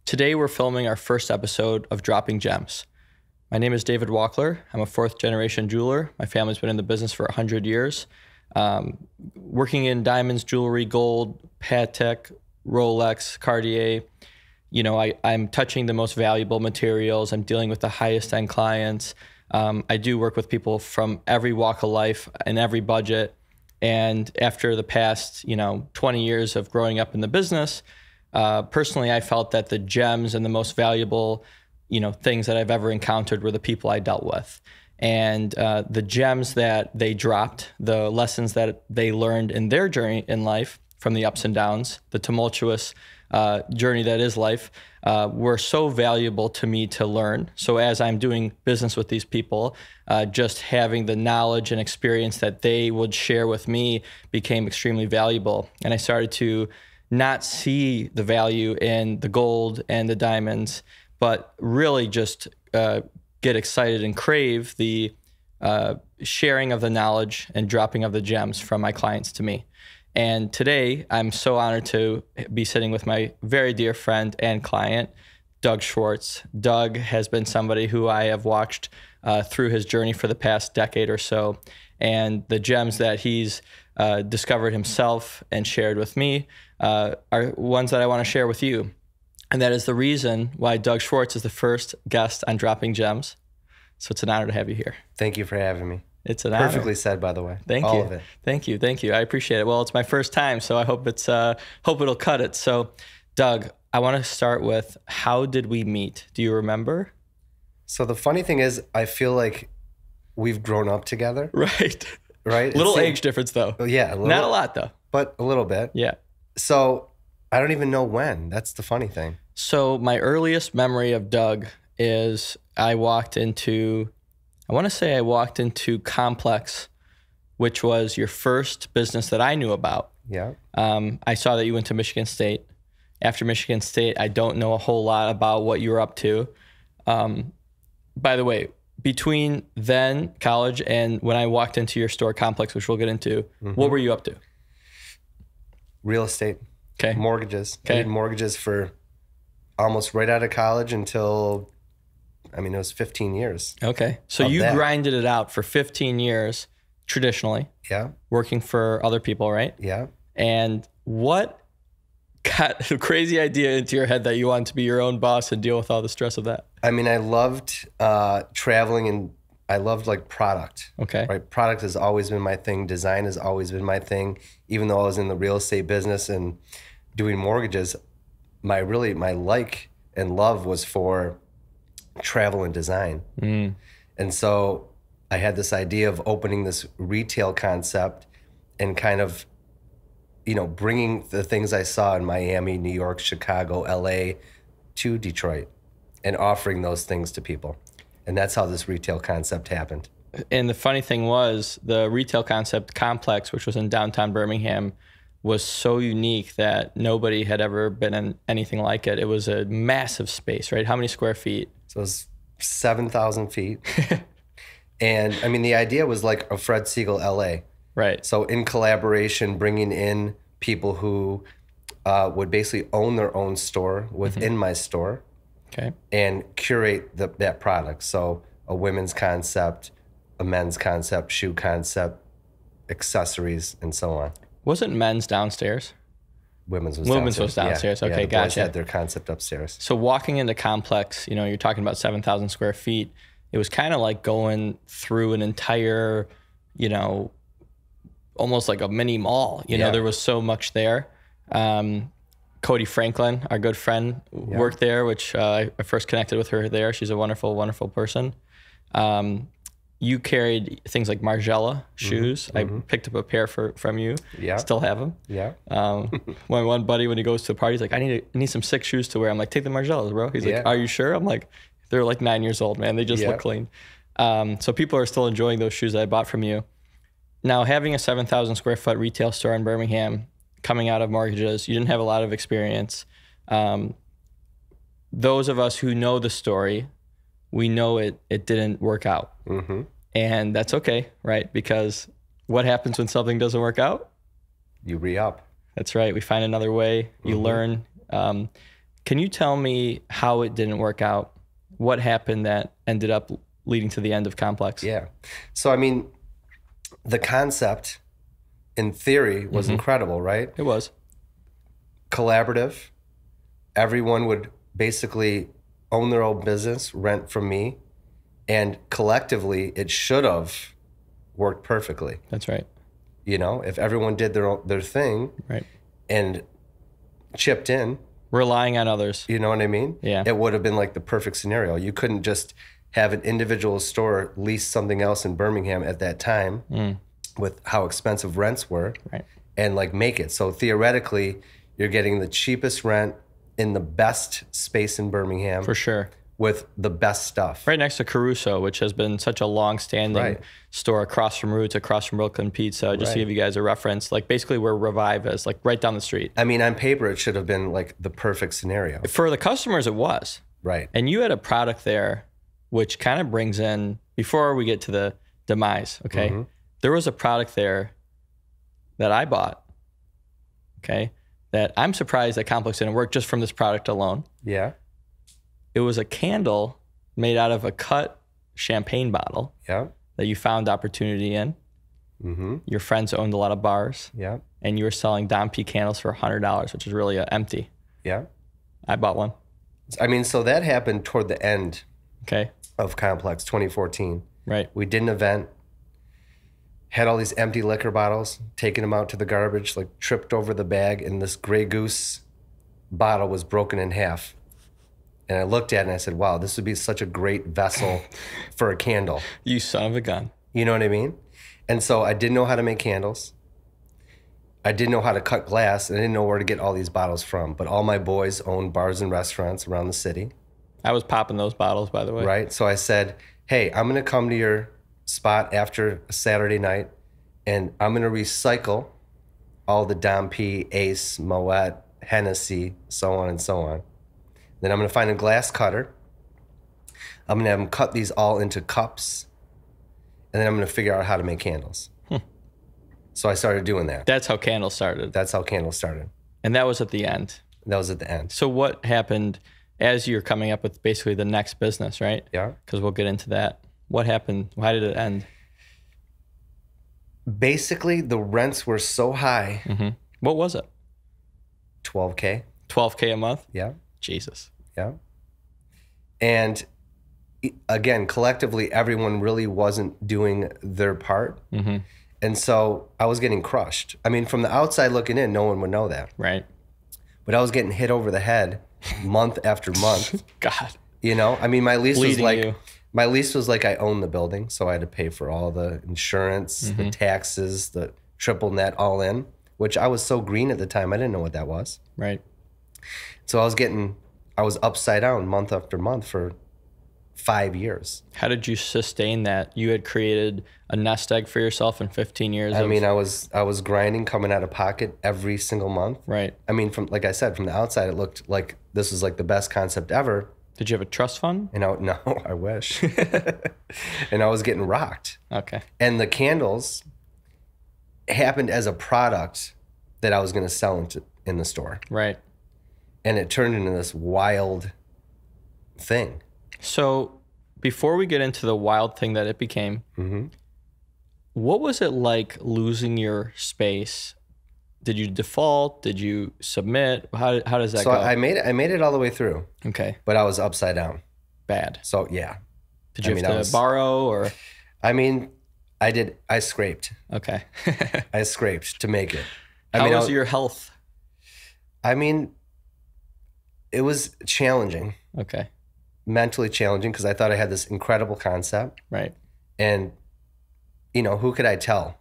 Today we're filming our first episode of Dropping Gems. My name is David Wachler. I'm a fourth generation jeweler. My family's been in the business for 100 years. Working in diamonds, jewelry, gold, Patek, Rolex, Cartier. I'm touching the most valuable materials. I'm dealing with the highest end clients. I do work with people from every walk of life and every budget. And after the past, 20 years of growing up in the business, personally, I felt that the gems and the most valuable, things that I've ever encountered were the people I dealt with. And the gems that they dropped, the lessons that they learned in their journey in life, from the ups and downs, the tumultuous journey that is life, were so valuable to me to learn. So as I'm doing business with these people, just having the knowledge and experience that they would share with me became extremely valuable. And I started to not see the value in the gold and the diamonds, but really just get excited and crave the sharing of the knowledge and dropping of the gems from my clients to me. And today, I'm so honored to be sitting with my very dear friend and client, Doug Schwartz. Doug has been somebody who I have watched through his journey for the past decade or so. And the gems that he's discovered himself and shared with me are ones that I want to share with you. And that is the reason why Doug Schwartz is the first guest on Dropping Gems. So it's an honor to have you here. Thank you for having me. It's an honor. Perfectly said, by the way. Thank you. All of it. Thank you. I appreciate it. Well, it's my first time, so I hope it'll cut it. So, Doug, I want to start with, how did we meet? Do you remember? So the funny thing is, I feel like we've grown up together. Right. Right. Little age difference, though. Yeah. Not a lot, though. But a little bit. Yeah. So I don't even know when. That's the funny thing. So my earliest memory of Doug is I walked into Complex, which was your first business that I knew about. Yeah. I saw that you went to Michigan State. After Michigan State, I don't know a whole lot about what you were up to. By the way, between then, college, and when I walked into your store, Complex, which we'll get into, what were you up to? Real estate. Okay. Mortgages. Okay. I did mortgages for almost right out of college until, it was 15 years. Okay. So you grinded it out for 15 years, traditionally. Yeah. Working for other people, right? Yeah. And what got a crazy idea into your head that you wanted to be your own boss and deal with all the stress of that? I loved traveling, and I loved product. Okay. Right. Product has always been my thing. Design has always been my thing. Even though I was in the real estate business and doing mortgages, my like and love was for travel and design. And so I had this idea of opening this retail concept and kind of, bringing the things I saw in Miami, New York, Chicago, LA to Detroit and offering those things to people. And that's how this retail concept happened. And the funny thing was, the retail concept Complex, which was in downtown Birmingham, was so unique that nobody had ever been in anything like it. It was a massive space, right? How many square feet? So it was 7,000 feet. And the idea was like a Fred Siegel LA. Right. So in collaboration, bringing in people who would basically own their own store within my store. Okay. And curate that product. So a women's concept, a men's concept, shoe concept, accessories, and so on. Wasn't men's downstairs? Women's was downstairs. Yeah. Okay, The gotcha. boys had their concept upstairs. So walking into Complex, you're talking about 7,000 square feet. It was kind of like going through an entire, almost like a mini mall. There was so much there. Cody Franklin, our good friend, worked there, which I first connected with her there. She's a wonderful, wonderful person. You carried things like Margiela shoes. I picked up a pair from you. Yeah. Still have them. Yeah. My one buddy, when he goes to a party, he's like, I need some sick shoes to wear. I'm like, take the Margielas, bro. He's like, are you sure? I'm like, they're like 9 years old, man. They just look clean. So people are still enjoying those shoes that I bought from you. Now, having a 7,000 square foot retail store in Birmingham, coming out of mortgages, you didn't have a lot of experience. Those of us who know the story, we know it didn't work out. And that's okay, right? Because what happens when something doesn't work out? You re-up. That's right. We find another way. You learn. Can you tell me how it didn't work out? What happened that ended up leading to the end of Complex? Yeah. So, I mean, the concept in theory was incredible, right? It was. Collaborative. Everyone would basically own their own business, rent from me. And collectively, it should have worked perfectly. That's right. You know, if everyone did their thing Right. and chipped in, Relying on others. you know what I mean? Yeah. It would have been like the perfect scenario. You couldn't just have an individual store lease something else in Birmingham at that time with how expensive rents were Right. and like make it. So theoretically, you're getting the cheapest rent in the best space in Birmingham For sure. with the best stuff. Right next to Caruso, which has been such a long-standing Right. store across from Roots, across from Brooklyn Pizza. Just to Right. give you guys a reference, like basically where Revive is, like right down the street. I mean, on paper, it should have been like the perfect scenario. For the customers, it was. Right. And you had a product there, which kind of brings in, before we get to the demise, okay? There was a product there that I bought, okay? That I'm surprised that Complex didn't work just from this product alone. Yeah. It was a candle made out of a cut champagne bottle Yeah. that you found opportunity in. Your friends owned a lot of bars, Yeah. and you were selling Dom P candles for $100, which is really empty. Yeah. I bought one. I mean, so that happened toward the end Okay. of Complex 2014. Right. We did an event, had all these empty liquor bottles, taking them out to the garbage, like tripped over the bag, and this Grey Goose bottle was broken in half. And I looked at it and I said, wow, this would be such a great vessel for a candle. You son of a gun. You know what I mean? And so I didn't know how to make candles. I didn't know how to cut glass, and I didn't know where to get all these bottles from. But all my boys owned bars and restaurants around the city. I was popping those bottles, by the way. Right? So I said, hey, I'm going to come to your spot after a Saturday night, and I'm going to recycle all the Dom P, Ace, Moet, Hennessy, so on and so on. Then I'm going to find a glass cutter. I'm going to have them cut these all into cups, and then I'm going to figure out how to make candles. So I started doing that. That's how candles started. That's how candles started. And that was at the end. That was at the end. So what happened as you're coming up with basically the next business, right? Yeah. Because we'll get into that. What happened? Why did it end? Basically, the rents were so high. What was it? $12K. $12K a month? Yeah. Jesus. Yeah. And again, collectively, everyone really wasn't doing their part. And so I was getting crushed. I mean, from the outside looking in, no one would know that. Right. But I was getting hit over the head month after month. God. You know, I mean, my lease was Bleeding like you. my lease was like I owned the building, so I had to pay for all the insurance, the taxes, the triple net, all in. Which I was so green at the time, I didn't know what that was. Right. So I was upside down month after month for 5 years. How did you sustain that? You had created a nest egg for yourself in 15 years. I mean, I was grinding, coming out of pocket every single month. Right. I mean, from like I said, from the outside, it looked like this was like the best concept ever. Did you have a trust fund? And no, I wish. And I was getting rocked. Okay. And the candles happened as a product that I was going to sell in the store. Right. And it turned into this wild thing. So before we get into the wild thing that it became, what was it like losing your space? Did you default? Did you submit? How does that So go? I made it all the way through, Okay. but I was upside down. Bad. So yeah. Did you I have to borrow or? I mean, I scraped. Okay. I scraped to make it. How was your health? I mean, it was challenging, Okay. mentally challenging, because I thought I had this incredible concept. Right. And, who could I tell?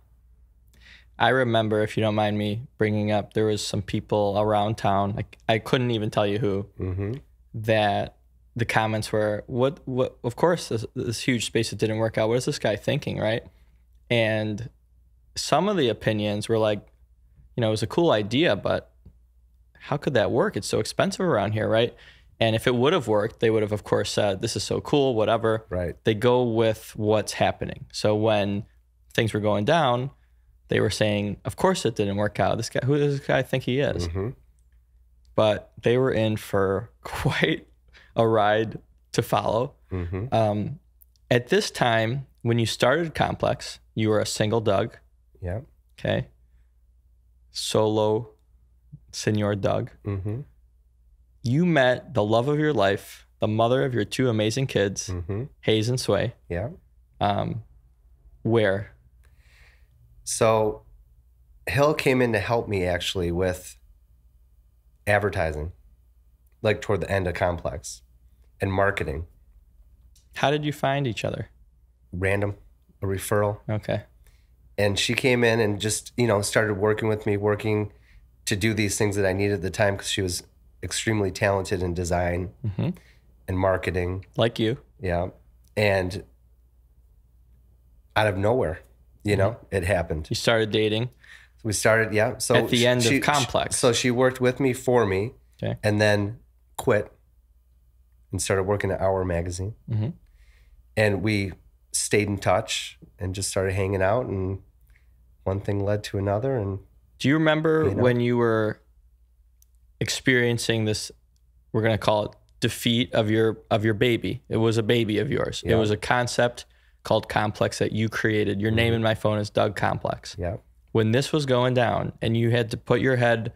I remember, if you don't mind me bringing up, there was some people around town, like I couldn't even tell you who, that the comments were, what, of course, this huge space that didn't work out. What is this guy thinking, right? And some of the opinions were like, it was a cool idea, but how could that work? It's so expensive around here, right? And if it would have worked, they would have, of course, said, this is so cool, whatever. Right. They go with what's happening. So when things were going down, they were saying, of course it didn't work out. This guy, who does this guy think he is? but they were in for quite a ride to follow. At this time, when you started Complex, you were a single Doug. Yeah. Okay. Solo Senor Doug. You met the love of your life, the mother of your two amazing kids, Hayes and Sway. Yeah. Where? So Hill came in to help me actually with advertising, like toward the end of Complex, and marketing. How did you find each other? Random, a referral. Okay. And she came in and just, started working with me, working to do these things that I needed at the time, because she was extremely talented in design and marketing. Like you. Yeah. And out of nowhere, it happened. You started dating. We started, yeah. So at the end of Complex. So she worked with me for me, and then quit and started working at Our Magazine. And we stayed in touch and just started hanging out, and one thing led to another. And do you remember when you were experiencing this, we're going to call it defeat of your baby? It was a baby of yours. Yeah. It was a concept called Complex that you created. Your name in my phone is Doug Complex. Yeah. When this was going down and you had to put your head,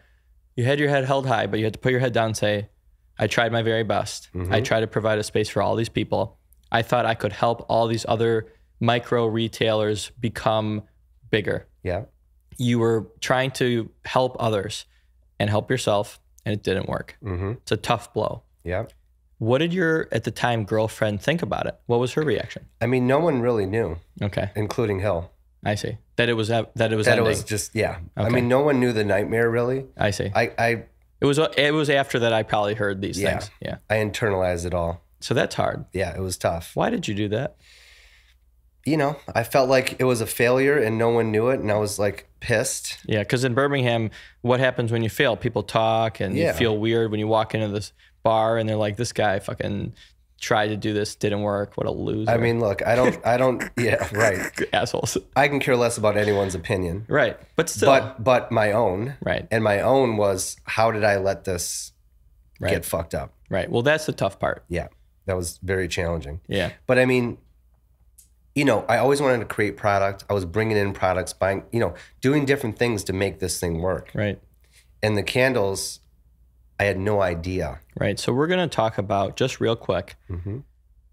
you had your head held high, but you had to put your head down and say, I tried my very best. I tried to provide a space for all these people. I thought I could help all these other micro retailers become bigger. Yeah. You were trying to help others and help yourself, and it didn't work. It's a tough blow. Yeah. What did your, at the time, girlfriend think about it? What was her reaction? I mean, no one really knew. Okay. Including Hill. I see. That it was ending. It was just, yeah. Okay. I mean, no one knew the nightmare, really. I see. It was after that I probably heard these things. Yeah. I internalized it all. So that's hard. Yeah, it was tough. Why did you do that? I felt like it was a failure and no one knew it, and I was like pissed. Yeah, because in Birmingham, what happens when you fail? People talk and you feel weird when you walk into this bar and they're like, this guy fucking tried to do this, didn't work. What a loser. I mean, look, I don't, yeah, right. Assholes. I can care less about anyone's opinion. Right. But still. But my own. Right. And my own was, how did I let this get fucked up? Right. Well, that's the tough part. Yeah. That was very challenging. Yeah. But I mean, I always wanted to create product. I was bringing in products, buying, doing different things to make this thing work. Right. And the candles, I had no idea. Right. So we're going to talk about, just real quick,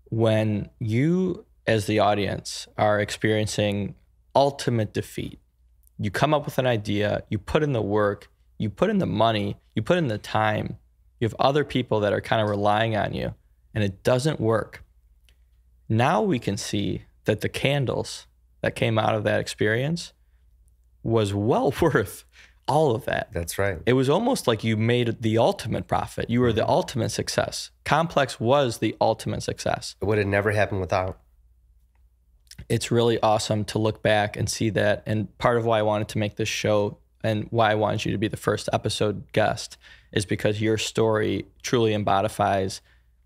when you, as the audience, are experiencing ultimate defeat, you come up with an idea, you put in the work, you put in the money, you put in the time, you have other people that are kind of relying on you, and it doesn't work. Now we can see that the candles that came out of that experience was well worth all of that. That's right. It was almost like you made the ultimate profit. You were the ultimate success. Complex was the ultimate success. It would have never happened without. It's really awesome to look back and see that. And part of why I wanted to make this show and why I wanted you to be the first episode guest is because your story truly embodies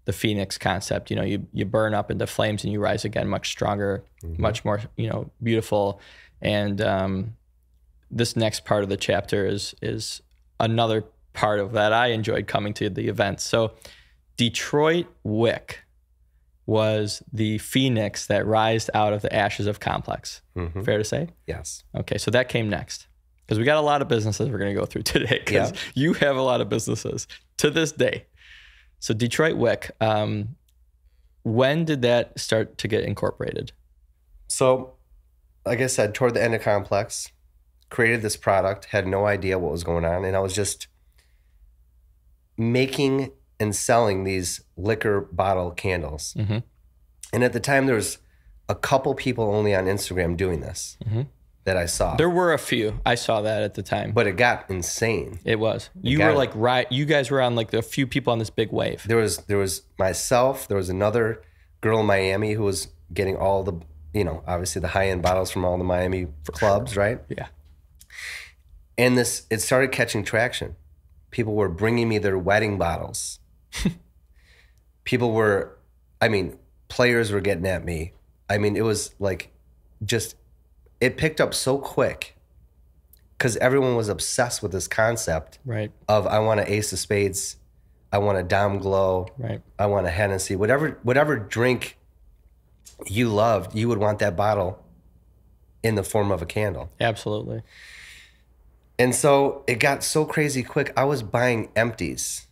the Phoenix concept. You burn up into flames and you rise again much stronger, much more, beautiful. And this next part of the chapter is another part of that. I enjoyed coming to the events. So Detroit Wick was the Phoenix that rised out of the ashes of Complex. Fair to say? Yes. Okay, so that came next. Because we got a lot of businesses we're going to go through today. Because you have a lot of businesses to this day. So Detroit Wick, when did that start to get incorporated? So, like I said, toward the end of Complex, created this product, had no idea what was going on, and I was just making and selling these liquor bottle candles. And at the time, there was a couple people only on Instagram doing this that I saw. There were a few. I saw that at the time. But it got insane. It was. You guys were on like a few people on this big wave. There was myself. There was another girl in Miami who was getting all the, obviously the high-end bottles from all the Miami clubs, right? Yeah. And it started catching traction. People were bringing me their wedding bottles. Players were getting at me. It was like it picked up so quick because everyone was obsessed with this concept Right. of I want an Ace of Spades, I want a Dom Glow, Right. I want a Hennessy, whatever drink you loved, you would want that bottle in the form of a candle. Absolutely. And so it got so crazy quick. I was buying empties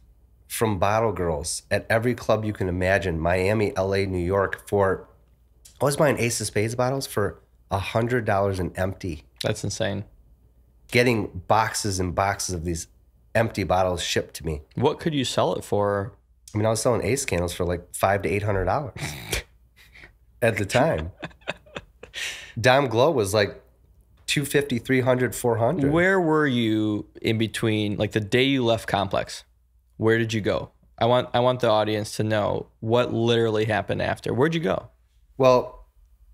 from bottle girls at every club you can imagine, Miami, LA, New York, I was buying Ace of Spades bottles for $100 an empty. That's insane. Getting boxes and boxes of these empty bottles shipped to me. What could you sell it for? I mean, I was selling Ace candles for like $500 to $800 at the time. Dom Glow was like $250, $300, $400. Where were you in between, like the day you left Complex? Where did you go? I want the audience to know what literally happened after. Where'd you go? Well,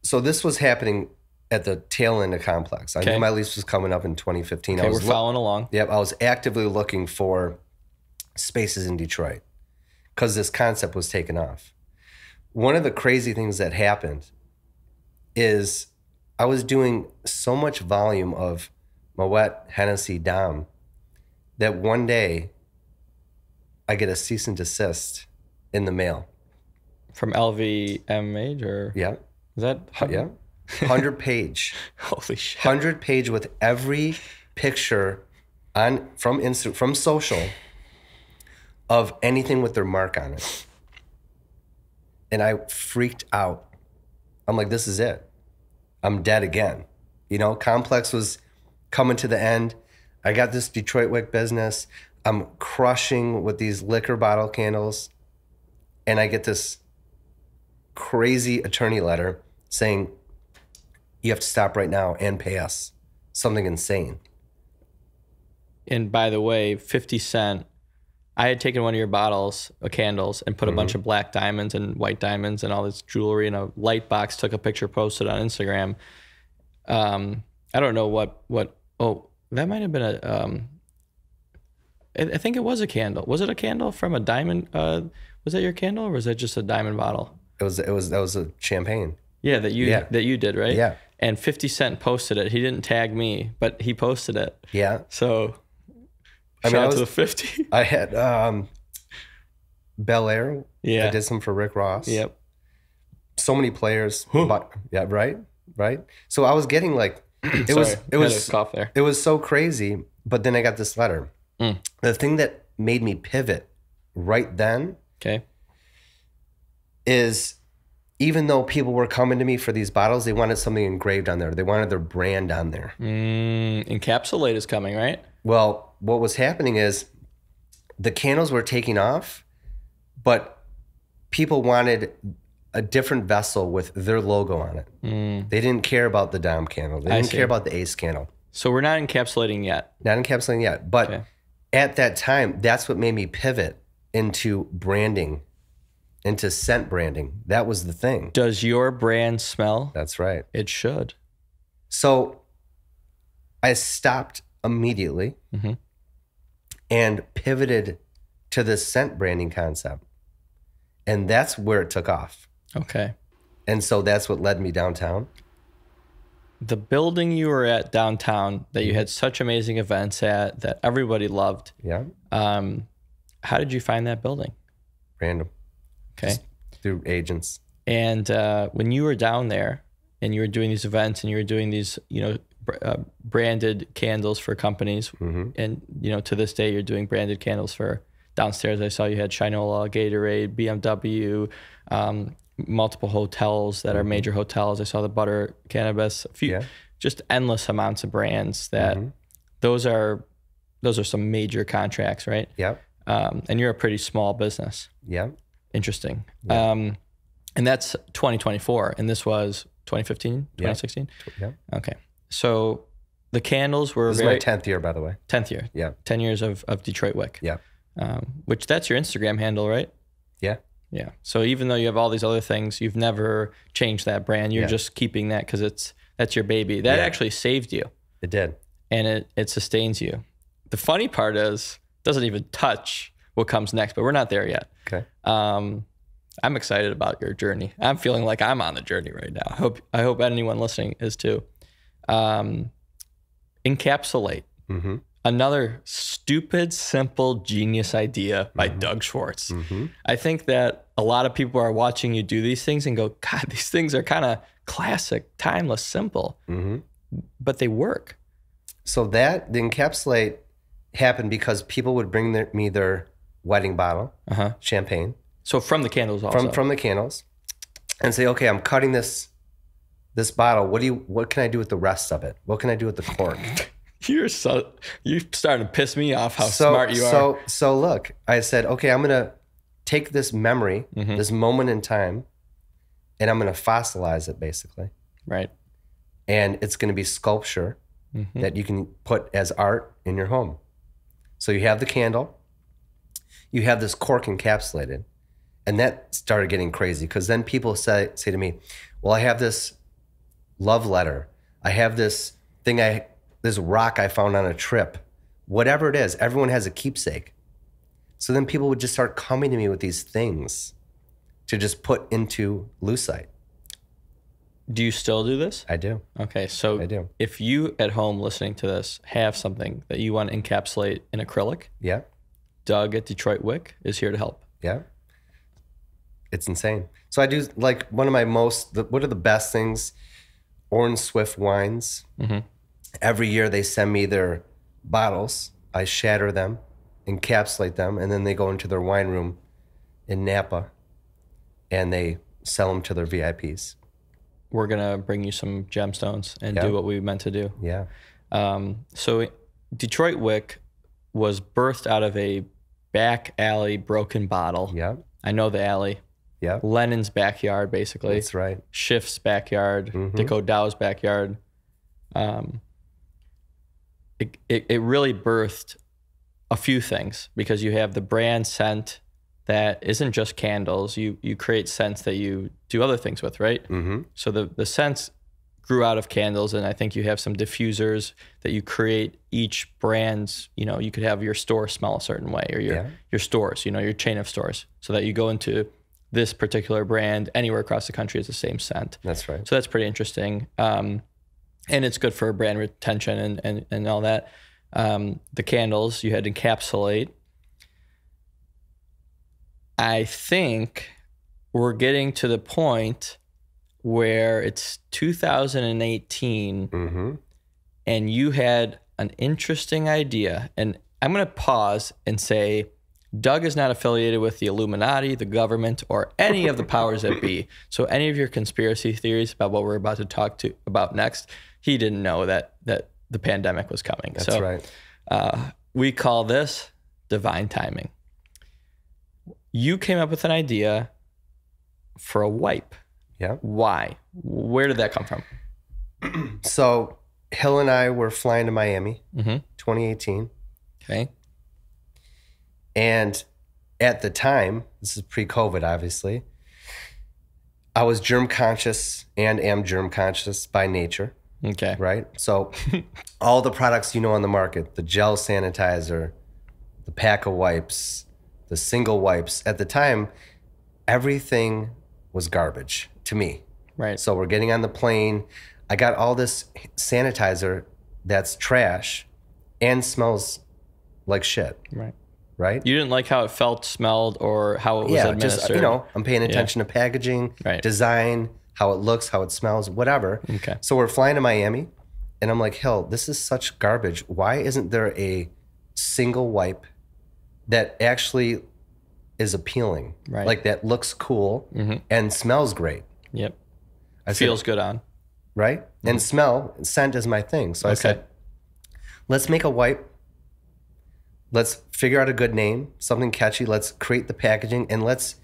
so this was happening at the tail end of Complex. I knew my lease was coming up in 2015. Okay, we're following along. Yep, I was actively looking for spaces in Detroit because this concept was taking off. One of the crazy things that happened is I was doing so much volume of Moet, Hennessy, Dom that one day I get a cease and desist in the mail. From LVMH or? Yeah. Is that? Yeah. 100 page. Holy shit. 100 page with every picture from social of anything with their mark on it. And I freaked out. I'm like, this is it. I'm dead again. You know, Complex was coming to the end. I got this Detroit Wick business. I'm crushing with these liquor bottle candles. And I get this crazy attorney letter saying, you have to stop right now and pay us. Something insane. And by the way, 50 Cent, I had taken one of your bottles of candles and put a bunch of black diamonds and white diamonds and all this jewelry in a light box, took a picture, posted on Instagram. I don't know what, that might have been I think it was a candle. Was it a candle from a diamond? Was that your candle or was that just a diamond bottle? That was a champagne. Yeah, that you did, right? Yeah. And 50 Cent posted it. He didn't tag me, but he posted it. Yeah. So shout out to the 50. I had Bel Air. Yeah. I did some for Rick Ross. Yep. So many players. Yeah, right. So I was getting like it was cough there. It was so crazy, but then I got this letter. The thing that made me pivot right then is even though people were coming to me for these bottles, they wanted something engraved on there. They wanted their brand on there. Encapsulate is coming, right? Well, what was happening is the candles were taking off, but people wanted a different vessel with their logo on it. They didn't care about the Dom candle. They didn't care about the Ace candle. So we're not encapsulating yet. Not encapsulating yet. But at that time, that's what made me pivot into branding, into scent branding. That was the thing. Does your brand smell? That's right. It should. So I stopped immediately and pivoted to this scent branding concept. And that's where it took off. Okay. And so that's what led me downtown. The building you were at downtown that you had such amazing events at that everybody loved. Yeah. How did you find that building? Random. Okay. Just through agents. And when you were down there and you were doing these events and you were doing these, branded candles for companies, and to this day you're doing branded candles for downstairs. I saw you had Shinola, Gatorade, BMW, multiple hotels that are major hotels. I saw the Butter Cannabis, a few, just endless amounts of brands that those are some major contracts, right? Yeah. And you're a pretty small business. Yeah. Interesting. Yeah. And that's 2024. And this was 2015, 2016? Yeah. Okay. So the candles were This is my 10th year, by the way. 10th year. Yeah. 10 years of Detroit Wick. Yeah. Which that's your Instagram handle, right? Yeah. Yeah. So even though you have all these other things, you've never changed that brand. You're just keeping that because that's your baby. That actually saved you. It did. And it sustains you. The funny part is it doesn't even touch what comes next, but we're not there yet. Okay. I'm excited about your journey. I'm feeling like I'm on the journey right now. I hope anyone listening is too. Encapsulate. Another stupid, simple, genius idea by Doug Schwartz. I think that a lot of people are watching you do these things and go, God, these things are kind of classic, timeless, simple, but they work. So the encapsulate happened because people would bring me their wedding bottle, champagne. So from the candles also? From the candles, and say, okay, I'm cutting this bottle. What can I do with the rest of it? What can I do with the cork? You're starting to piss me off how smart you are. So look, I said, okay, I'm going to take this memory, this moment in time, and I'm going to fossilize it basically. Right. And it's going to be sculpture that you can put as art in your home. So you have the candle, you have this cork encapsulated, and that started getting crazy because then people say to me, well, I have this love letter. I have this thing this rock I found on a trip. Whatever it is, everyone has a keepsake. So then people would just start coming to me with these things to just put into lucite. Do you still do this? I do. Okay, so I do. If you at home listening to this have something that you want to encapsulate in acrylic, yeah, Doug at Detroit Wick is here to help. Yeah. It's insane. So I do like one of my what are the best things? Orange Swift wines. Every year they send me their bottles. I shatter them, encapsulate them, and then they go into their wine room in Napa and they sell them to their VIPs. We're going to bring you some gemstones and do what we meant to do. Yeah. So Detroit Wick was birthed out of a back alley broken bottle. Yeah. I know the alley. Yeah. Lennon's backyard, basically. That's right. Schiff's backyard. Dico Dow's backyard. It really birthed a few things because you have the brand scent that isn't just candles. You create scents that you do other things with, right? So the scents grew out of candles, and I think you have some diffusers that you create each brand's, you could have your store smell a certain way or your stores, your chain of stores, so that you go into this particular brand anywhere across the country is the same scent. That's right. So that's pretty interesting. And it's good for brand retention and all that. The candles you had to encapsulate. I think we're getting to the point where it's 2018 and you had an interesting idea. And I'm going to pause and say, Doug is not affiliated with the Illuminati, the government, or any of the powers that be. So any of your conspiracy theories about what we're about to talk about next, he didn't know that the pandemic was coming. That's right. We call this divine timing. You came up with an idea for a wipe. Yeah. Why? Where did that come from? So Hill and I were flying to Miami, 2018. Okay. And at the time, this is pre-COVID, obviously, I was germ conscious and am germ conscious by nature. Okay. Right? So all the products on the market, the gel sanitizer, the pack of wipes, the single wipes, at the time, everything was garbage to me. Right. So we're getting on the plane. I got all this sanitizer that's trash and smells like shit. Right. Right? You didn't like how it felt, smelled, or how it was administered. Just, I'm paying attention to packaging, design, how it looks, how it smells, whatever. Okay. So we're flying to Miami, and I'm like, Hill, this is such garbage. Why isn't there a single wipe that actually is appealing? Right. Like that looks cool and smells great. Yep. Feels good on. Right? And scent is my thing. So I said, let's make a wipe. Let's figure out a good name, something catchy. Let's create the packaging, and let's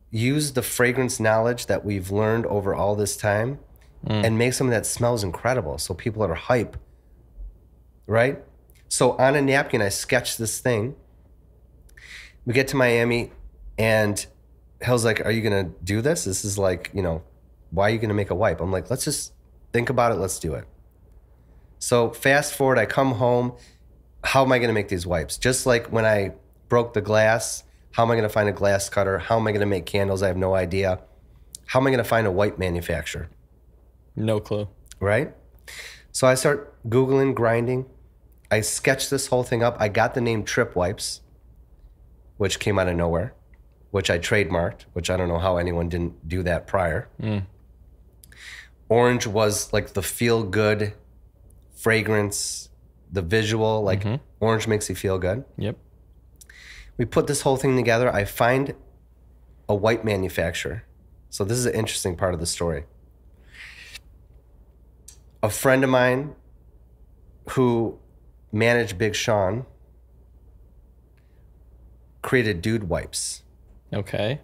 use the fragrance knowledge that we've learned over all this time and make something that smells incredible so people are hype, right? So on a napkin, I sketched this thing. We get to Miami, and Hill's like, are you going to do this? This is like, why are you going to make a wipe? I'm like, let's just think about it. Let's do it. So fast forward, I come home. How am I going to make these wipes? Just like when I broke the glass, how am I going to find a glass cutter? How am I going to make candles? I have no idea. How am I going to find a wipe manufacturer? No clue. Right? So I start Googling grinding, I sketched this whole thing up. I got the name Trip Wipes, which came out of nowhere, which I trademarked, which I don't know how anyone didn't do that prior. Orange was like the feel good fragrance, the visual, like orange makes you feel good. Yep. We put this whole thing together. I find a wipe manufacturer. So this is an interesting part of the story. A friend of mine who managed Big Sean created Dude Wipes. Okay.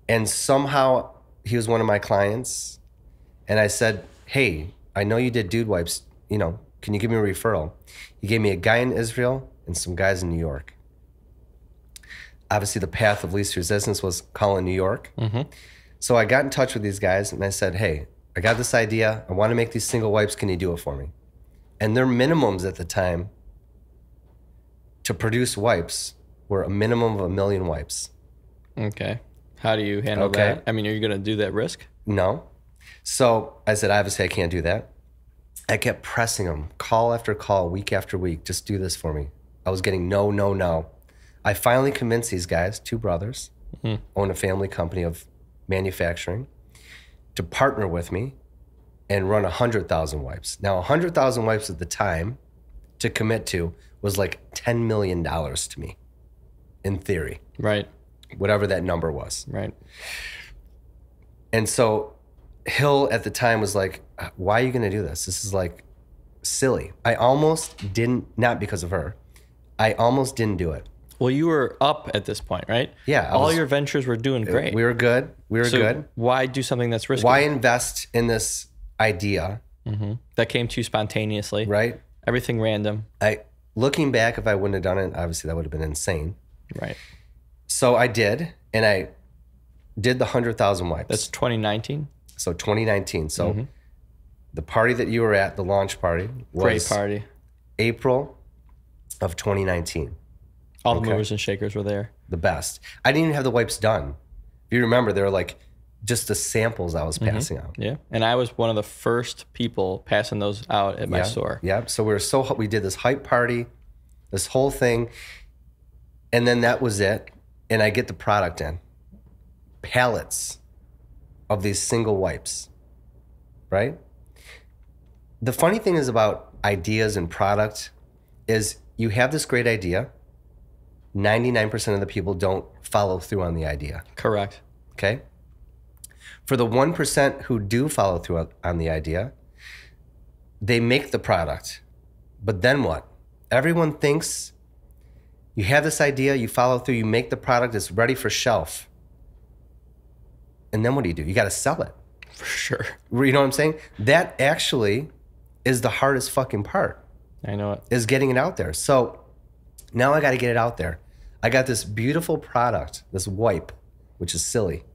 And somehow he was one of my clients. And I said, hey, I know you did Dude Wipes. You know, can you give me a referral? He gave me a guy in Israel and some guys in New York. Obviously, the path of least resistance was calling New York. So I got in touch with these guys and I said, hey, I got this idea. I want to make these single wipes. Can you do it for me? And their minimums at the time to produce wipes were a minimum of 1 million wipes. Okay. How do you handle that? I mean, are you going to do that risk? No. So I said, obviously, I can't do that. I kept pressing them, call after call, week after week, just do this for me. I was getting no. I finally convinced these guys, 2 brothers, own a family company of manufacturing, to partner with me and run 100,000 wipes. Now, 100,000 wipes at the time to commit to was like $10 million to me, in theory. Right. Whatever that number was. Right. And so Hill at the time was like, why are you going to do this? This is like silly. I almost didn't, not because of her, I almost didn't do it. Well, you were up at this point, right? Yeah. All your ventures were doing great. We were good. So why do something that's risky? Why invest in this idea? That came to you spontaneously. Right. Everything random. Looking back, if I wouldn't have done it, obviously that would have been insane. Right. So I did, and I did the 100,000 wipes. That's 2019? So 2019. So the party that you were at, the launch party, was great party. April of 2019. All the movers and shakers were there. The best. I didn't even have the wipes done. If you remember, they were like just the samples I was passing out. Yeah. And I was one of the first people passing those out at my store. Yeah. So we did this hype party, this whole thing. And then that was it. And I get the product in. Pallets of these single wipes. Right? The funny thing is about ideas and product is you have this great idea. 99% of the people don't follow through on the idea. Correct. Okay? For the 1% who do follow through on the idea, they make the product. But then what? Everyone thinks you have this idea, you follow through, you make the product, it's ready for shelf. And then what do? You got to sell it. For sure. You know what I'm saying? That actually is the hardest fucking part. I know it. Is getting it out there. So now I got to get it out there. I got this beautiful product, this wipe, which is silly.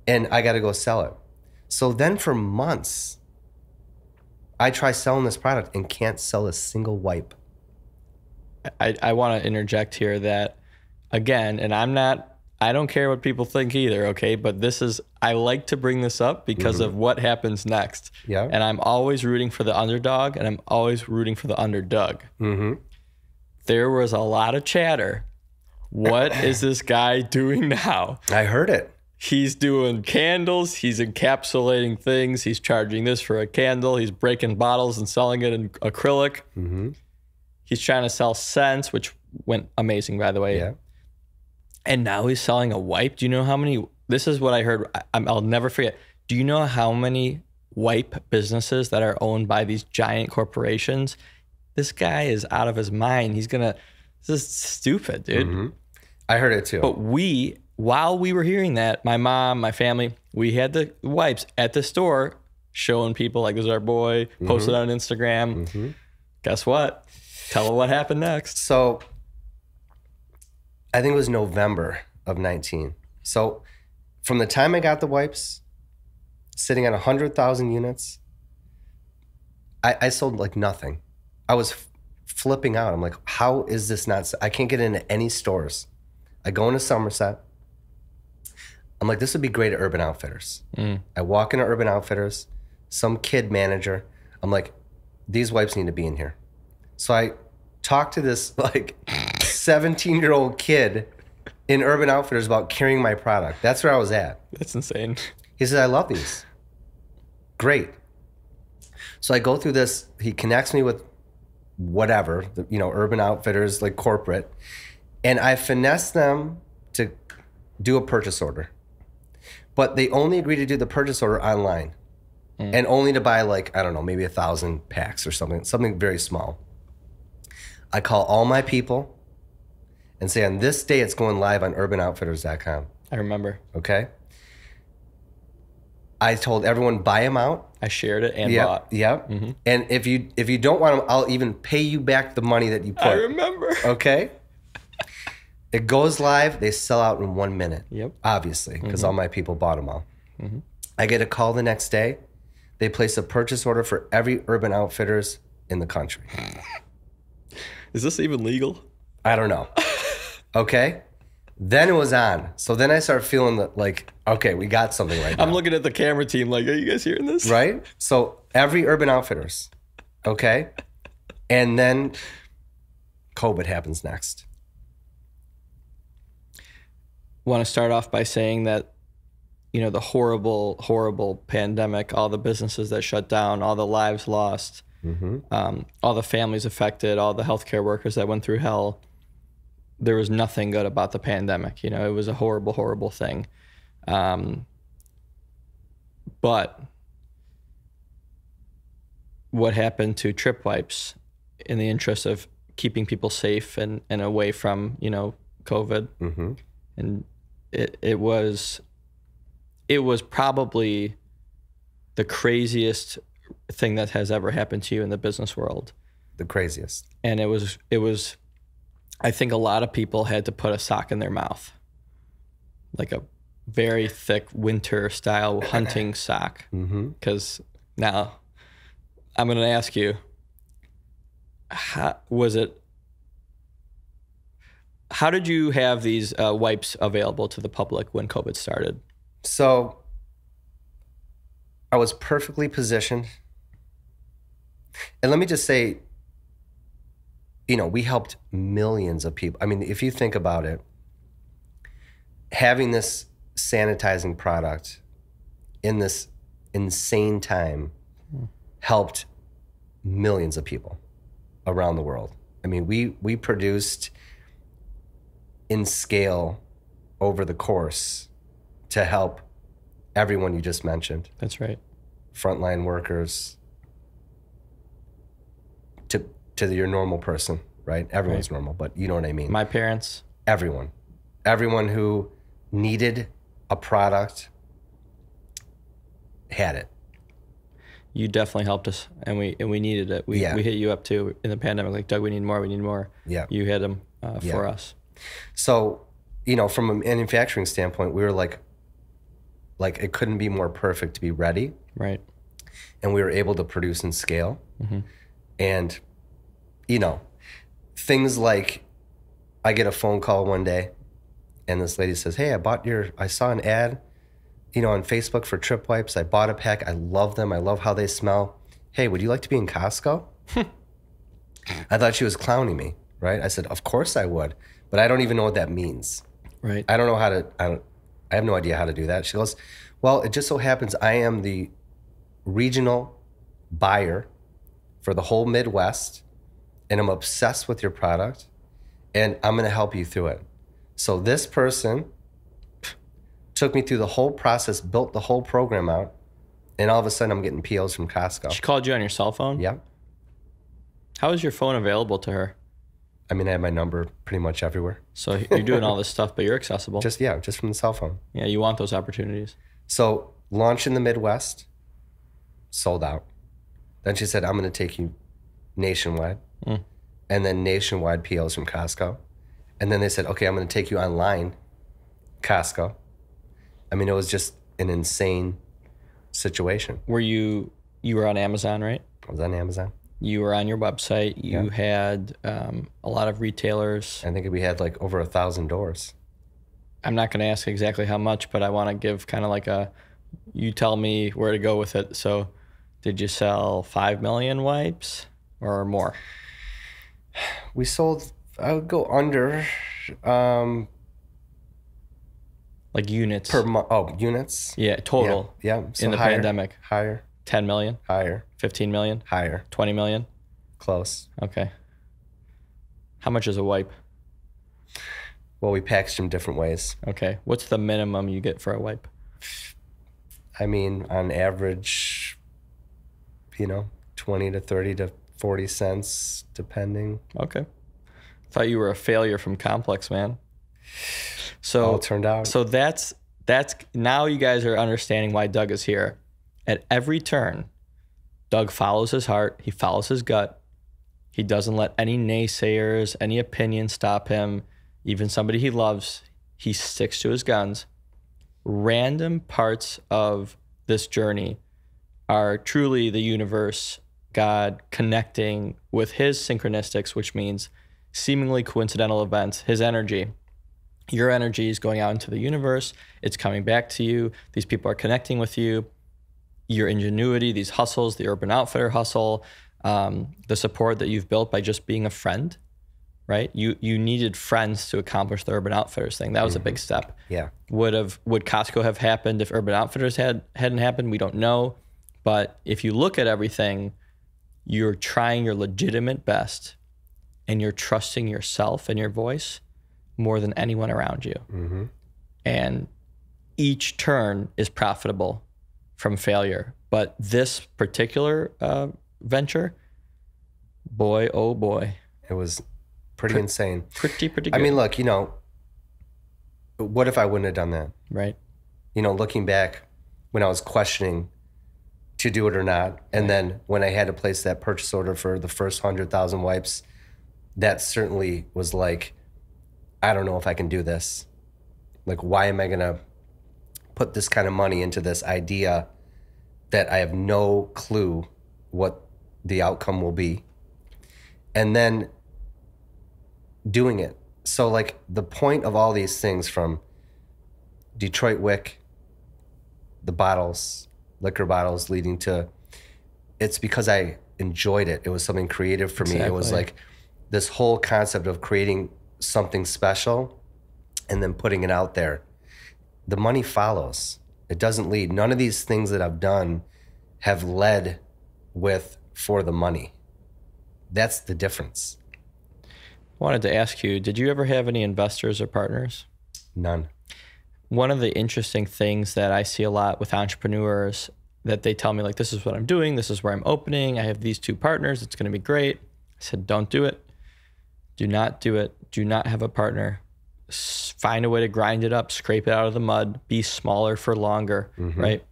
And I got to go sell it. So then for months, I try selling this product and can't sell a single wipe. I want to interject here that, again, and I don't care what people think either, okay? But I like to bring this up because of what happens next. Yeah. And I'm always rooting for the underdog, and I'm always rooting for the underdog. There was a lot of chatter. What is this guy doing now? I heard it. He's doing candles. He's encapsulating things. He's charging this for a candle. He's breaking bottles and selling it in acrylic. He's trying to sell scents, which went amazing, by the way. Yeah. And now he's selling a wipe. Do you know how many? This is what I heard. I'll never forget. Do you know how many wipe businesses that are owned by these giant corporations? This guy is out of his mind. This is stupid, dude. I heard it too. But while we were hearing that, my mom, my family, we had the wipes at the store showing people like, this is our boy, posted on Instagram. Guess what? Tell her what happened next. So I think it was November of 19. So from the time I got the wipes, sitting at 100,000 units, I sold like nothing. I was flipping out. I'm like, how is this not? I can't get into any stores. I go into Somerset. I'm like, this would be great at Urban Outfitters. I walk into Urban Outfitters, some kid manager. I'm like, these wipes need to be in here. So I talked to this like 17-year-old kid in Urban Outfitters about carrying my product. That's where I was at. That's insane. He said, I love these. Great. So I go through this. He connects me with whatever, Urban Outfitters, like corporate. And I finesse them to do a purchase order. But they only agree to do the purchase order online. And only to buy like, I don't know, maybe 1,000 packs or something very small. I call all my people and say, on this day, it's going live on urbanoutfitters.com. I remember. Okay? I told everyone, buy them out. I shared it and bought. Yep. Mm-hmm. And if you don't want them, I'll even pay you back the money that you put. I remember. Okay? It goes live. They sell out in 1 minute. Yep. Obviously, because all my people bought them all. Mm-hmm. I get a call the next day. They place a purchase order for every Urban Outfitters in the country. Is this even legal? I don't know. Okay? Then it was on. So then I started feeling that, like, okay, we got something right now. I'm looking at the camera team like, are you guys hearing this? Right? So every Urban Outfitters, okay? And then COVID happens next. Want to start off by saying that, the horrible, horrible pandemic, all the businesses that shut down, all the lives lost, all the families affected, all the healthcare workers that went through hell. There was nothing good about the pandemic. It was a horrible, horrible thing. But what happened to trip wipes in the interest of keeping people safe and away from, COVID? Mm-hmm. And it was probably the craziest thing that has ever happened to you in the business world. The craziest. And it was, I think a lot of people had to put a sock in their mouth, like a very thick winter style hunting sock. Because now I'm going to ask you, how did you have these wipes available to the public when COVID started? So I was perfectly positioned. And let me just say, we helped millions of people. I mean, if you think about it, having this sanitizing product in this insane time helped millions of people around the world. I mean, we produced in scale over the course to help everyone you just mentioned. That's right. Frontline workers, to your normal person, right? Everyone's normal, but you know what I mean. My parents. Everyone who needed a product had it. You definitely helped us, and we needed it. We hit you up too in the pandemic, like, Doug, we need more. Yeah. You had them for us. So, from a manufacturing standpoint, we were like it couldn't be more perfect to be ready. Right. And we were able to produce and scale. Mm-hmm. And, things like, I get a phone call one day and this lady says, hey, I saw an ad, on Facebook for trip wipes. I bought a pack. I love them. I love how they smell. Hey, would you like to be in Costco? I thought she was clowning me, right? I said, of course I would, but I don't even know what that means. Right. I don't know how to, I have no idea how to do that. She goes, well, it just so happens I am the regional buyer for the whole Midwest, and I'm obsessed with your product, and I'm going to help you through it. So this person took me through the whole process, built the whole program out, and all of a sudden I'm getting POs from Costco. She called you on your cell phone? Yeah. How is your phone available to her? I mean, I have my number pretty much everywhere. So you're doing all this stuff, but you're accessible. Just from the cell phone. Yeah, you want those opportunities. So launch in the Midwest, sold out. Then she said, I'm going to take you nationwide. And then nationwide POs from Costco. And then they said, okay, I'm going to take you online, Costco. I mean, it was just an insane situation. You were on Amazon, right? I was on Amazon. You were on your website. You had a lot of retailers. I think we had like over 1,000 doors. I'm not going to ask exactly how much, but I want to give kind of like you tell me where to go with it. So did you sell 5 million wipes or more? We sold, I would go under Like units. per month. Oh, units? Yeah, total. Yeah. So in the higher, pandemic. Higher. 10 million? Higher. 15 million? Higher. 20 million? Close. Okay. How much is a wipe? Well, we packaged them different ways. Okay. What's the minimum you get for a wipe? I mean, on average, 20 to 30 to 40 cents, depending. Okay. Thought you were a failure from Complex, man. So All turned out. So that's now you guys are understanding why Doug is here. At every turn, Doug follows his heart. He follows his gut. He doesn't let any naysayers, any opinions stop him. Even somebody he loves, he sticks to his guns. Random parts of this journey are truly the universe, God connecting with his synchronicities, which means seemingly coincidental events, his energy. Your energy is going out into the universe. It's coming back to you. These people are connecting with you. Your ingenuity, these hustles, the Urban Outfitter hustle, the support that you've built by just being a friend, right? You needed friends to accomplish the Urban Outfitters thing. That was a big step. Yeah. Would Costco have happened if Urban Outfitters hadn't happened? We don't know. But if you look at everything, you're trying your legitimate best and you're trusting yourself and your voice more than anyone around you. Mm-hmm. And each turn is profitable from failure. But this particular venture, boy, oh boy. It was pretty insane. Pretty good. I mean, look, what if I wouldn't have done that? Right. Looking back when I was questioning to do it or not, and then when I had to place that purchase order for the first 100,000 wipes, that certainly was like, I don't know if I can do this. Like, why am I going to put this kind of money into this idea that I have no clue what the outcome will be? And then doing it. So, like, the point of all these things, from Detroit Wick, the bottles, liquor bottles, leading to, it's because I enjoyed it. It was something creative for me. It was like this whole concept of creating something special and then putting it out there. The money follows. It doesn't lead. None of these things that I've done have led for the money. That's the difference. I wanted to ask you, did you ever have any investors or partners? None. One of the interesting things that I see a lot with entrepreneurs, that they tell me, like, this is what I'm doing, this is where I'm opening, I have these 2 partners, it's going to be great. I said, don't do it. Do not do it. Do not have a partner. Find a way to grind it up, scrape it out of the mud, be smaller for longer, right?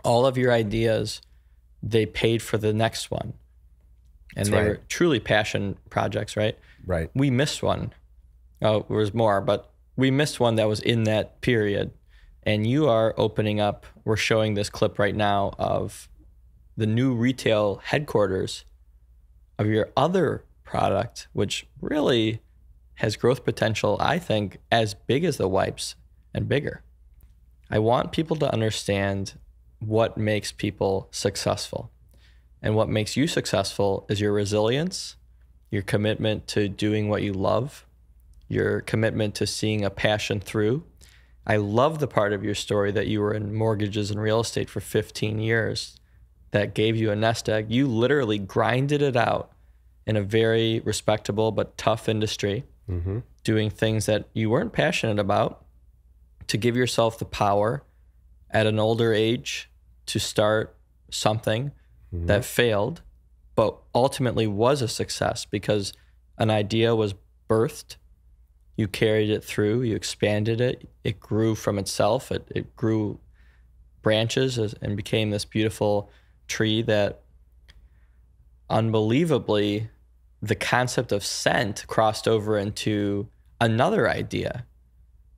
All of your ideas, they paid for the next one. And they were truly passion projects, right? Right. We missed one. Oh, there was more, but we missed one that was in that period. And you are opening up, we're showing this clip right now of the new retail headquarters of your other product, which really has growth potential, I think, as big as the wipes and bigger. I want people to understand what makes people successful. And what makes you successful is your resilience, your commitment to doing what you love, your commitment to seeing a passion through. I love the part of your story that you were in mortgages and real estate for 15 years that gave you a nest egg. You literally grinded it out in a very respectable but tough industry, doing things that you weren't passionate about, to give yourself the power at an older age to start something that failed, but ultimately was a success because an idea was birthed. You carried it through, you expanded it, it grew from itself, it grew branches and became this beautiful tree that unbelievably, the concept of scent crossed over into another idea.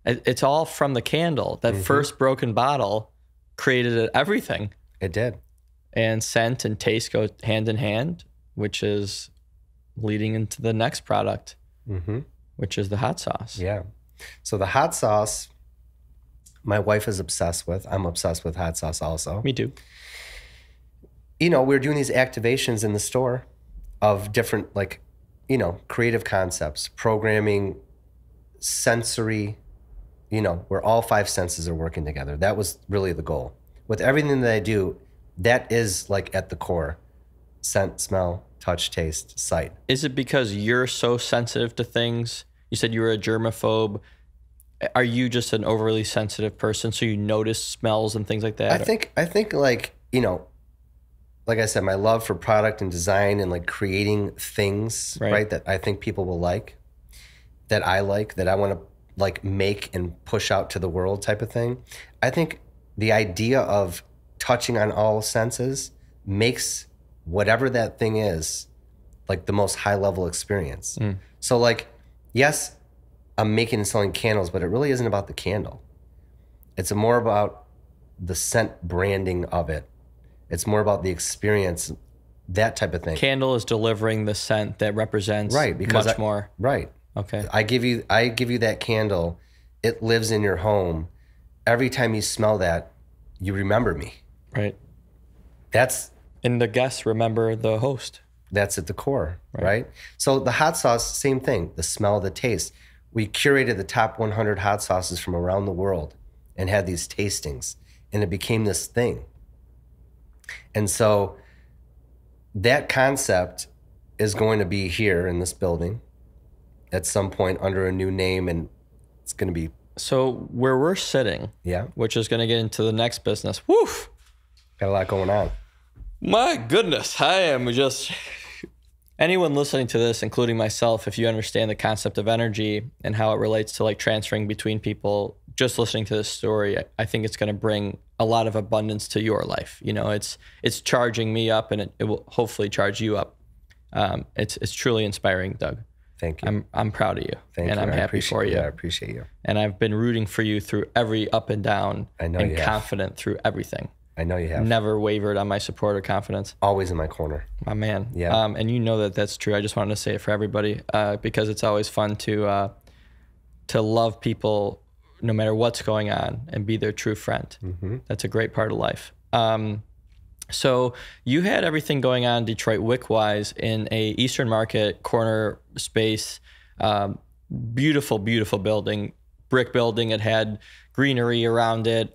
It's all from the candle. That first broken bottle created everything. It did. And scent and taste go hand in hand, which is leading into the next product, which is the hot sauce. Yeah. So the hot sauce, my wife is obsessed with. I'm obsessed with hot sauce also. Me too. We're doing these activations in the store of different, like, creative concepts, programming, sensory, where all 5 senses are working together. That was really the goal. With everything that I do, that is like at the core: scent, smell, touch, taste, sight. Is it because you're so sensitive to things? You said you were a germaphobe. Are you just an overly sensitive person, so you notice smells and things like that? I think like, like I said, my love for product and design and like creating things, right, that I think people will like, that I want to like make and push out to the world type of thing. I think the idea of touching on all senses makes whatever that thing is like the most high level experience. So like, yes, I'm making and selling candles, but it really isn't about the candle. It's more about the scent branding of it. It's more about the experience, that type of thing. Candle is delivering the scent that represents much more. Right. Okay. I give you that candle. It lives in your home. Every time you smell that, you remember me. Right. And the guests remember the host. That's at the core, right? So the hot sauce, same thing. The smell, the taste. We curated the top 100 hot sauces from around the world and had these tastings, and it became this thing. And so that concept is going to be here in this building at some point under a new name, and it's going to be... So where we're sitting, which is going to get into the next business, woof! Got a lot going on. My goodness, I am just... Anyone listening to this, including myself, if you understand the concept of energy and how it relates to like transferring between people, just listening to this story, I think it's going to bring a lot of abundance to your life. It's charging me up, and it will hopefully charge you up. It's truly inspiring, Doug. Thank you. I'm proud of you. Thank you. I'm happy for you. I appreciate you. And I've been rooting for you through every up and down. I know and you have. confident through everything. I know you have. Never wavered on my support or confidence. Always in my corner. My man. Yeah. And you know that that's true. I just wanted to say it for everybody because it's always fun to love people no matter what's going on and be their true friend. Mm-hmm. That's a great part of life. So you had everything going on Detroit Wick-wise in a Eastern Market corner space, beautiful, beautiful building, brick building. It had greenery around it.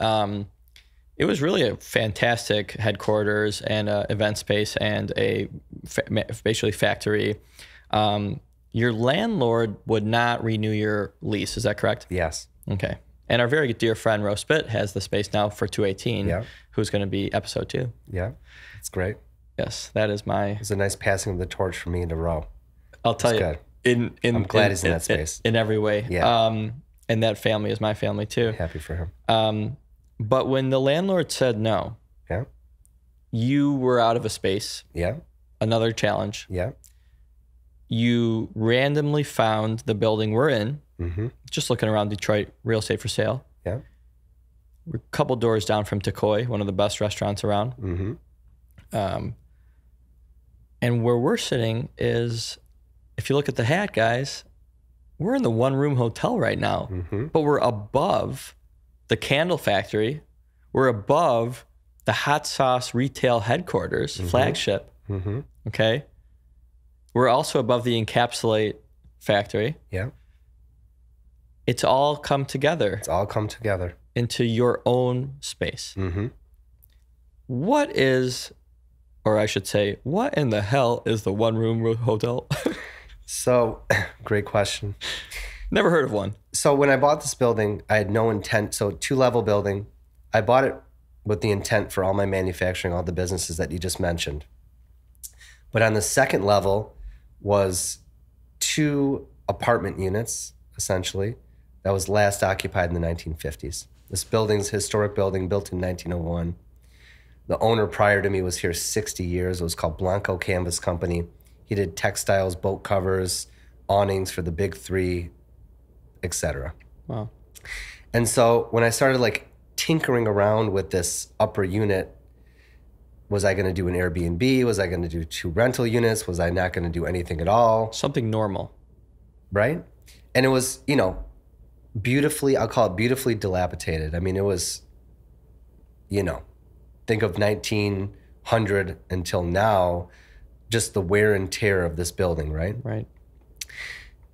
It was really a fantastic headquarters and event space and basically factory. Your landlord would not renew your lease. Is that correct? Yes. Okay. And our very dear friend, Rose Spitt, has the space now for 218, who's going to be episode 2. Yeah. It's great. Yes, that is my... It's a nice passing of the torch for me to Ro. I'll tell you. Good. I'm glad he's in that space. In every way. Yeah. And that family is my family too. Happy for him. But when the landlord said no, you were out of a space. Yeah. Another challenge. Yeah. You randomly found the building we're in, just looking around Detroit, real estate for sale. Yeah. We're a couple doors down from Takoi, one of the best restaurants around. And where we're sitting is, if you look at the hat, guys, we're in the one-room hotel right now, but we're above the candle factory. We're above the hot sauce retail headquarters, flagship. Okay. We're also above the encapsulate factory. Yeah. It's all come together. It's all come together into your own space. What is, or I should say, what in the hell is the one-room hotel? So, great question. Never heard of one. So when I bought this building, I had no intent. So 2-level building. I bought it with the intent for all my manufacturing, all the businesses that you just mentioned. But on the second level was 2 apartment units, essentially, that was last occupied in the 1950s. This building's a historic building built in 1901. The owner prior to me was here 60 years. It was called Blanco Canvas Company. He did textiles, boat covers, awnings for the big 3, etc. Wow. And so when I started like tinkering around with this upper unit, was I going to do an Airbnb? Was I going to do 2 rental units? Was I not going to do anything at all? Something normal. Right? And it was, beautifully, I'll call it beautifully dilapidated. I mean, it was, think of 1900 until now, just the wear and tear of this building, right? Right.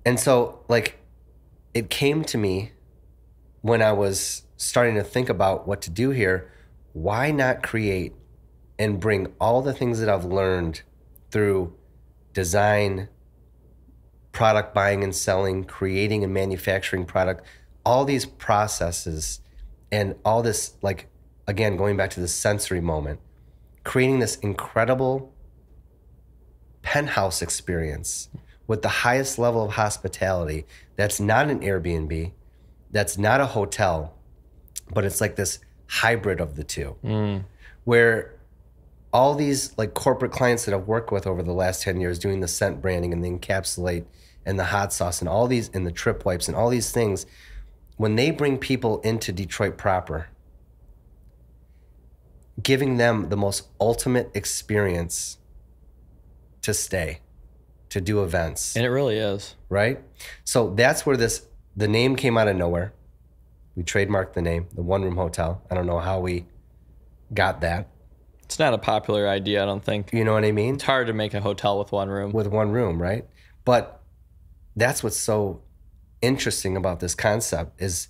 And so like it came to me when I was starting to think about what to do here, why not create and bring all the things that I've learned through design, product buying and selling, creating and manufacturing product, all these processes and all this, like, again, going back to the sensory moment, creating this incredible penthouse experience with the highest level of hospitality. That's not an Airbnb, that's not a hotel, but it's like this hybrid of the two, where all these like corporate clients that I've worked with over the last 10 years doing the scent branding and the encapsulate and the hot sauce and all these, and the trip wipes and all these things, when they bring people into Detroit proper, giving them the most ultimate experience to stay, to do events. And it really is. Right? So that's where the name came out of nowhere. We trademarked the name, the One Room Hotel. I don't know how we got that. It's not a popular idea, I don't think. You know what I mean? It's hard to make a hotel with one room. With one room, right? But that's what's so interesting about this concept is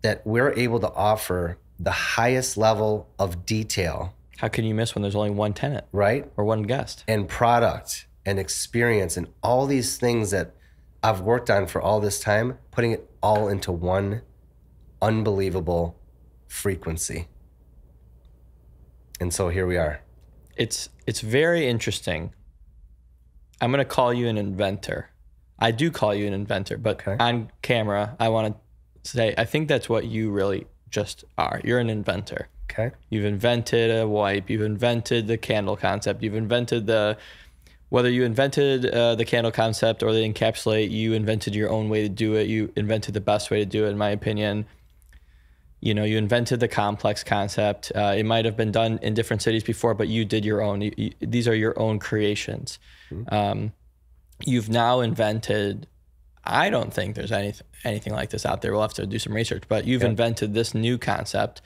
that we're able to offer the highest level of detail. How can you miss when there's only one tenant? Right? Or one guest. And product and experience and all these things that I've worked on for all this time, putting it all into one unbelievable frequency. And so here we are. It's very interesting. I'm going to call you an inventor. I do call you an inventor, but on camera, I want to say, I think that's what you really just are. You're an inventor. Okay. You've invented a wipe. You've invented the candle concept. You've invented whether you invented the candle concept or the encapsulate, you invented your own way to do it. You invented the best way to do it, in my opinion. You know, you invented the complex concept. It might have been done in different cities before, but you did your own. These are your own creations. You've now invented, I don't think there's anything like this out there. We'll have to do some research, but you've invented this new concept.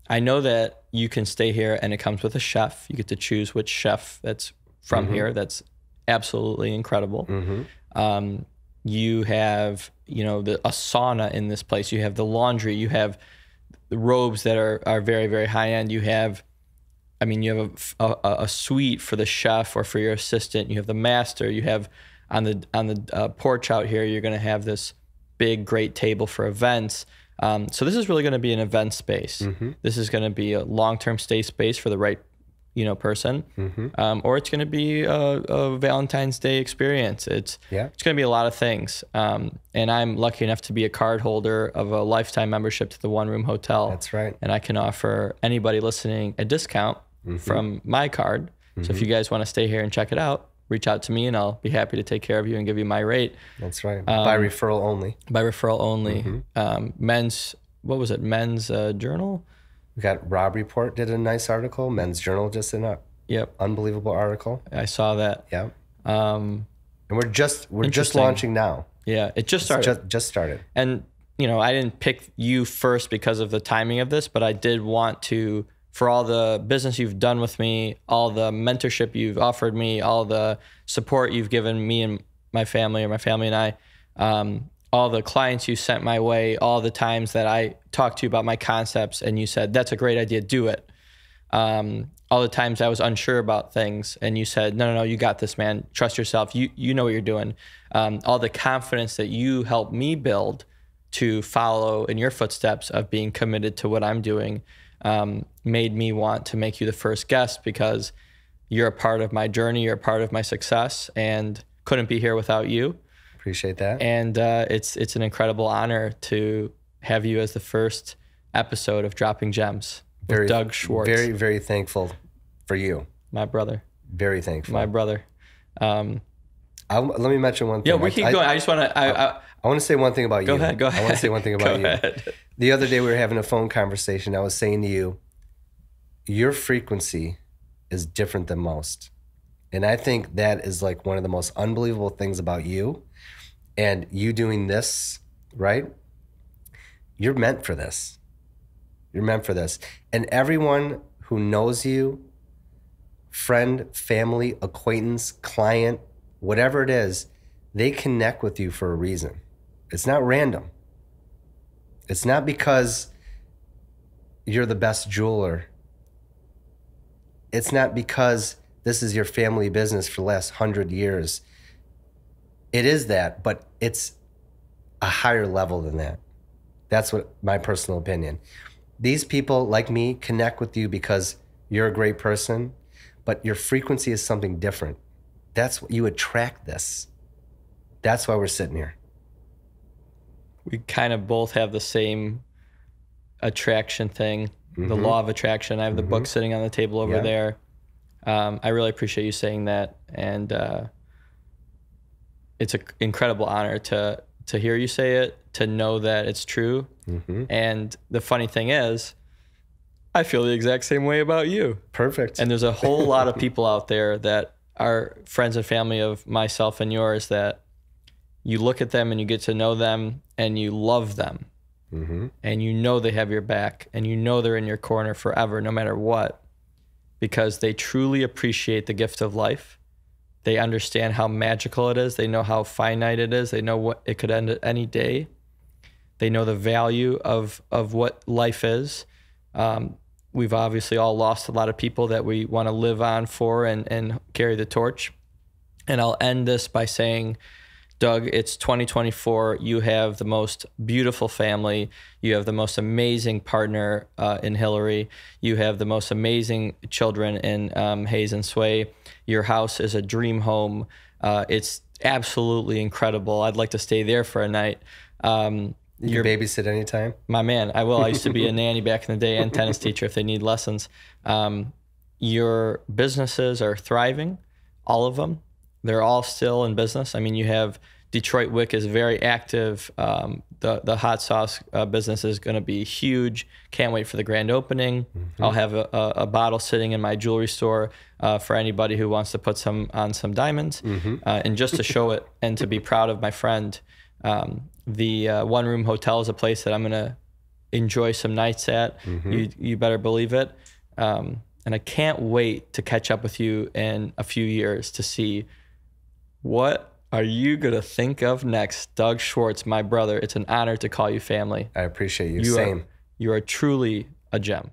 I know that you can stay here and it comes with a chef. You get to choose which chef that's from here. That's absolutely incredible. You have, you know, a sauna in this place. You have the laundry. You have the robes that are very, very high end. You have, I mean, you have a suite for the chef or for your assistant. You have the master. You have on the porch out here, you're going to have this big, great table for events. So this is really going to be an event space. This is going to be a long-term stay space for the right, you know, person, or it's going to be a Valentine's Day experience. It's going to be a lot of things. And I'm lucky enough to be a card holder of a lifetime membership to the One Room Hotel. That's right. And I can offer anybody listening a discount from my card. So if you guys want to stay here and check it out, reach out to me and I'll be happy to take care of you and give you my rate. That's right. By referral only. By referral only. Men's, what was it? Men's Journal. We got Rob Report did a nice article. Men's Journal just did an unbelievable article. I saw that. Yeah. And we're just launching now. Yeah, it just started. Just started. And you know, I didn't pick you first because of the timing of this, but I did want to, for all the business you've done with me, all the mentorship you've offered me, all the support you've given me and my family, or my family and I, all the clients you sent my way, all the times that I talked to you about my concepts and you said, that's a great idea, do it. All the times I was unsure about things and you said, no, you got this, man. Trust yourself. You know what you're doing. All the confidence that you helped me build to follow in your footsteps of being committed to what I'm doing made me want to make you the first guest because you're a part of my journey. You're a part of my success and couldn't be here without you. Appreciate that. And it's an incredible honor to have you as the first episode of Dropping Gems with Doug Schwartz. Very, very thankful for you. My brother. Very thankful. My brother. Let me mention one thing. Yeah, we keep going. I just want to... I want to say one thing about you. Go ahead. I want to say one thing about you. Ahead. The other day we were having a phone conversation. I was saying to you, your frequency is different than most. And I think that is like one of the most unbelievable things about you. And you doing this, right? You're meant for this. You're meant for this. And everyone who knows you, friend, family, acquaintance, client, whatever it is, they connect with you for a reason. It's not random. It's not because you're the best jeweler. It's not because this is your family business for the last 100 years. It is that, but it's a higher level than that. That's what my personal opinion. These people like me connect with you because you're a great person, but your frequency is something different. That's what you attract this. That's why we're sitting here. We kind of both have the same attraction thing, the law of attraction. I have the book sitting on the table over there. I really appreciate you saying that. And it's an incredible honor to hear you say it, to know that it's true. And the funny thing is, I feel the exact same way about you. Perfect. And there's a whole lot of people out there that are friends and family of myself and yours that you look at them and you get to know them and you love them. And you know they have your back and you know they're in your corner forever, no matter what, because they truly appreciate the gift of life. They understand how magical it is. They know how finite it is. They know what it could end at any day. They know the value of what life is. We've obviously all lost a lot of people that we want to live on for and carry the torch. And I'll end this by saying, Doug, it's 2024. You have the most beautiful family. You have the most amazing partner in Hillary. You have the most amazing children in Hayes and Sway. Your house is a dream home. It's absolutely incredible. I'd like to stay there for a night. You can babysit anytime? My man, I will. I used to be a nanny back in the day and tennis teacher if they need lessons. Your businesses are thriving, all of them. They're all still in business. I mean, you have Detroit Wick is very active. The hot sauce business is going to be huge. Can't wait for the grand opening. I'll have a bottle sitting in my jewelry store for anybody who wants to put on some diamonds. And just to show it and to be proud of my friend, the One Room Hotel is a place that I'm going to enjoy some nights at. You better believe it. And I can't wait to catch up with you in a few years to see what are you going to think of next. Doug Schwartz, my brother, it's an honor to call you family. I appreciate you. Same. You are truly a gem.